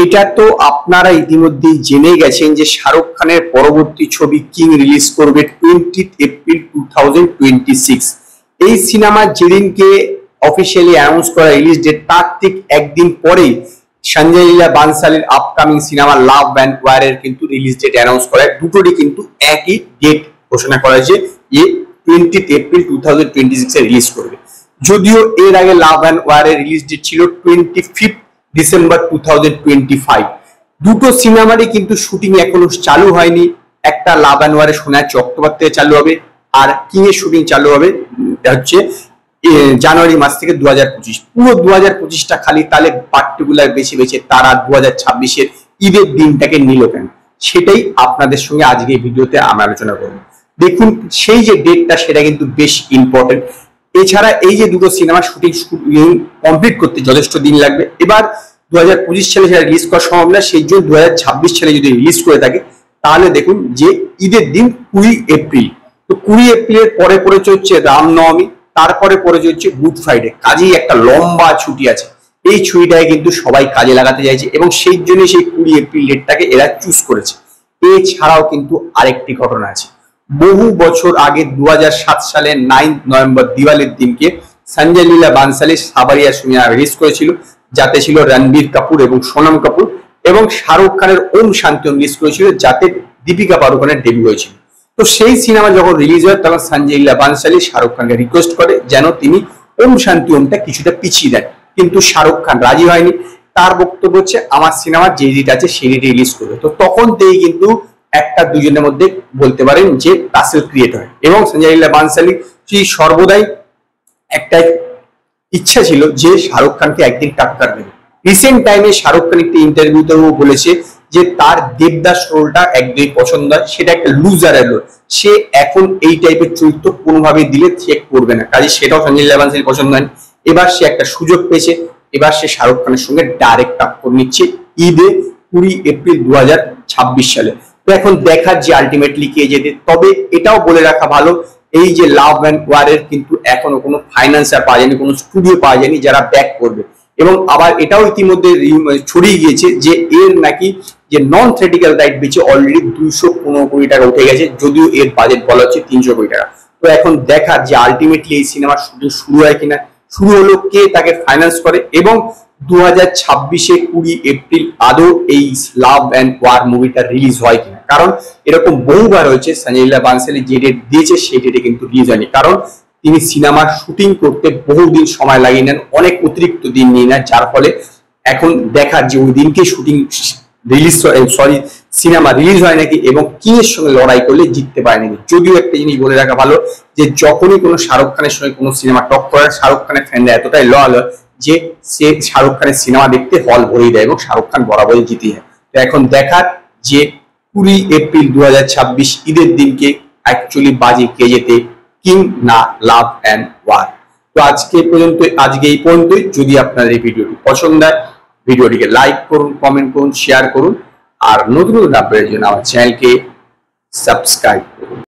এটা তো আপনারা ইতিমধ্যেই জেনে গেছেন যে শাহরুখ খানের পরবর্তী ছবি কিং রিলিজ করবে 20 এপ্রিল 2026। এই সিনেমা যেদিনকে অফিসিয়ালি অ্যানাউন্স করা রিলিজ ডেট, তার ঠিক একদিন পরেই Sanjay Leela বানসালির upcoming cinema love and ওয়ারের কিন্তু রিলিজ ডেট অ্যানাউন্স করা হয়। দুটোরই কিন্তু একই ডেট ঘোষণা করা হয়েছে, 20 এপ্রিল 2026 এ রিলিজ করবে। যদিও এর আগে লাভ অ্যান্ড ওয়ারের রিলিজ ডেট ছিল 25 ডিসেম্বর 2025। দুটো সিনেমারই কিন্তু শুটিং এখনো চালু হয়নি। একটা লাভ অ্যান্ড ওয়ারে শোনা যাচ্ছে অক্টোবর থেকে চালু হবে, আর কিং এর শুটিং চালু হবে হচ্ছে জানুয়ারি মাস থেকে 2025। পুরো 2025টা খালি তাহলে পার্টিকুলার বেছে বেছে তারা 2026-এর ঈদের দিনটাকে নিল কেন, সেটাই আপনাদের সঙ্গে আজকে এই ভিডিওতে আমরা আলোচনা করব। দেখুন, সেই যে ডেটটা সেটা কিন্তু বেশ ইম্পর্টেন্ট। এছাড়া এই যে দুটো সিনেমা শুটিং কমপ্লিট করতে যথেষ্ট দিন লাগবে। এবার 2025 সালে সেটা রিলিজ করা সম্ভব না, সেই জন্য 2026 সালে যদি রিলিজ করে থাকে তাহলে দেখুন যে ঈদের দিন 20 এপ্রিল। তো 20 এপ্রিলের পরে পড়েছে হচ্ছে রামনবমী, তারপরে পড়েছে হচ্ছে গুড ফ্রাইডে। কাজেই একটা লম্বা ছুটি আছে। এই ছুটিটাকে কিন্তু সবাই কাজে লাগাতে চাইছে এবং সেই জন্য সেই 20 এপ্রিল ডেটটাকে এরা চুজ করেছে। এছাড়াও কিন্তু আরেকটি ঘটনা আছে। বহু বছর আগে 2007 সালের 9 নভেম্বর দিওয়ালির দিনকে সঞ্জয় লীলা বানসালি সাবারিয়া সিনেমা রিলিজ করেছিল, যাতে ছিল রণবীর কাপুর এবং সোনম কাপুর, এবং শাহরুখ খানের ওম শান্তি ওম রিলিজ করেছিল, যাতে দীপিকা পাড়ুকোনের ডেবিউ হয়েছিল। তো সেই সিনেমা যখন রিলিজ হয় তখন সঞ্জয় লীলা বানসালি শাহরুখ খানকে রিকোয়েস্ট করে যেন তিনি ওম শান্তি ওমটা কিছুটা পিছিয়ে দেন, কিন্তু শাহরুখ খান রাজি হয়নি। তার বক্তব্য হচ্ছে আমার সিনেমার যে ডেট আছে সেই ডেটে রিলিজ করবে। তো তখন থেকেই কিন্তু একটা দুজনের মধ্যে বলতে পারেন যে টাসেল ক্রিয়েট হয়, এবং সঞ্জয় লীলা বানসালি সর্বদাই একটা ইচ্ছা ছিল যে শাহরুখ খানকে একদিন টাক্কার দেবে। রিসেন্ট টাইমে শাহরুখ খান একটি ইন্টারভিউতেও বলেছে যে তার দেবদাস রোলটা একদমই পছন্দ হয়, সেটা একটা লুজারের রোল। সে এখন এই টাইপের চরিত্র কোনোভাবে দিলে চেক করবে না, কাজে সেটাও সঞ্জয় লীলা বানসালির পছন্দ হয়। এবার সে একটা সুযোগ পেয়েছে, এবার সে শাহরুখ খানের সঙ্গে ডাইরেক্ট টাক্কর নিচ্ছে ঈদে 20 এপ্রিল 2026 সালে। তো এখন দেখার যে আলটিমেটলি কে যেতে। তবে এটাও বলে রাখা ভালো, এই যে লাভ অ্যান্ড ওয়ারের কিন্তু এখনো কোনো ফাইন্যান্সার পাওয়া যায়নি, কোনো স্টুডিও পাওয়া যায়নি যারা ব্যাক করবে। এবং আবার এটাও ইতিমধ্যে ছড়িয়ে গিয়েছে যে এর নাকি যে নন থিয়েটিক্যাল রাইট বেচে অলরেডি 215 কোটি টাকা উঠে গেছে, যদিও এর বাজেট বলা হচ্ছে 300 কোটি টাকা। তো এখন দেখার যে আলটিমেটলি এই সিনেমার শুটিং শুরু হয় কিনা, শুরু হলো, কে তাকে ফাইন্যান্স করে, এবং 2026-এ 20 এপ্রিল আদৌ এই লাভ অ্যান্ড ওয়ার মুভিটা রিলিজ হয় কিনা। কারণ এরকম বহুবার হয়েছে সঞ্জয় লীলা বানসালি যে ডেট দিয়েছে সেই ডেটে কিন্তু রিলিজ হয়নি, কারণ তিনি সিনেমার শুটিং করতে বহুদিন সময় লাগিয়ে নেন, অনেক অতিরিক্ত দিন নিয়ে নেন, যার ফলে এখন দেখার যে ওই দিনকে শুটিং রিলিজ সিনেমা রিলিজ হয় নাকি, এবং কিং এর সঙ্গে লড়াই করলে জিততে পারে নাকি। যদিও একটা জিনিস বলে রাখা ভালো যে যখনই কোনো শাহরুখ খানের সঙ্গে কোনো সিনেমা টক করে, শাহরুখ খানের ফ্যানরা এতটাই লয়াল যে সে শাহরুখ খানের সিনেমা দেখতে হল ভরিয়ে দেয় এবং শাহরুখ খান বরাবরই জিতে যায়। তো এখন দেখার যে 20 এপ্রিল 2026 ঈদের দিনকে অ্যাকচুয়ালি বাজি কে যেতে, কিং না লাভ অ্যান্ড ওয়ার। তো আজকে এই পর্যন্তই। যদি আপনার এই ভিডিওটি পছন্দ হয়, ভিডিওটিকে লাইক করুন, কমেন্ট করুন, শেয়ার করুন, আর নতুন নতুন আপডেটের জন্য আমার চ্যানেলকে সাবস্ক্রাইব করুন।